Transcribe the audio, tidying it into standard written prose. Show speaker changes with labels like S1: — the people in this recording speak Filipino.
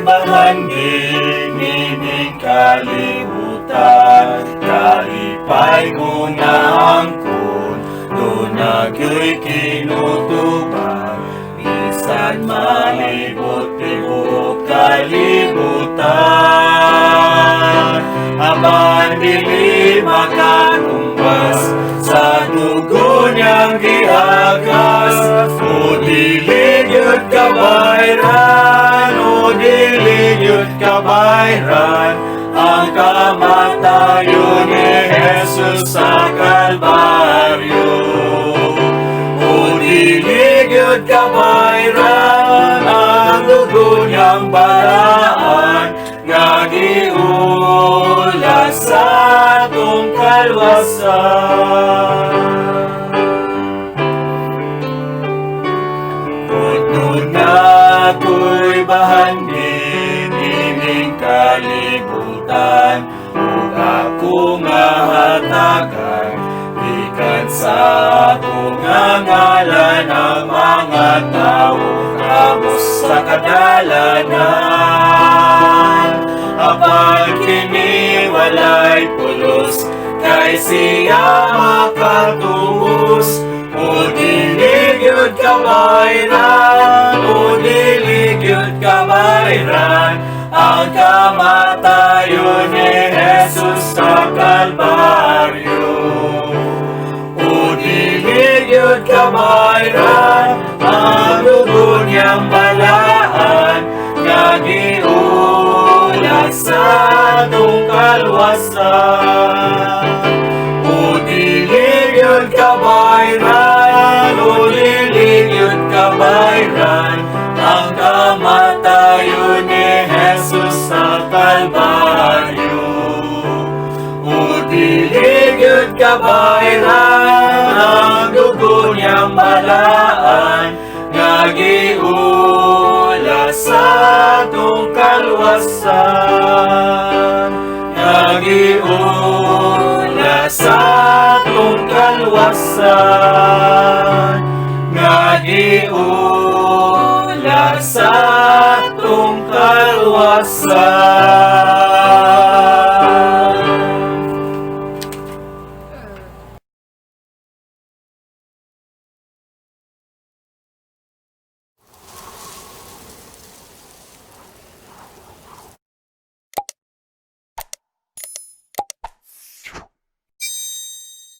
S1: bahanding nining kalibutan, kalipay ko na angkon, doon nagyo'y kinutubag, bisan malibot tibuok kalibutan. Apan dili makanumbas sa dugo niyang giagas, o dili gyud kabayran, o dili gyud kabayran, ang kamatayon ni Jesus sa Kalbaryo. O dili gyud kabayran, ang dugo niyang balaan, nga giulas sa atong kalwasan. Kung na ko'y bahandin ining kalibutan, ug ako nga hatagan, ikan sa ako nga ngalan ang mga tao kamos sa kadalanan. Apan kini walay pulos, kay siya makatubos, o dili gyud kabayran, o dili gyud kabayran, ang kamatayon ni Jesus sa Kalbaryo. O dili gyud kabayran, ang dugo niyang balaan, nga giulas sa atong kalwasan. O dili gyud kabayran, o dili gyud kabayran, ang kamatayon ni Jesus sa Kalbaryo. O dili gyud kabayran, ang dugo niyang balaan, nga giulas sa atong kalwasan, nga giulas sa atong kalwasan, nga giulas sa atong kalwasan.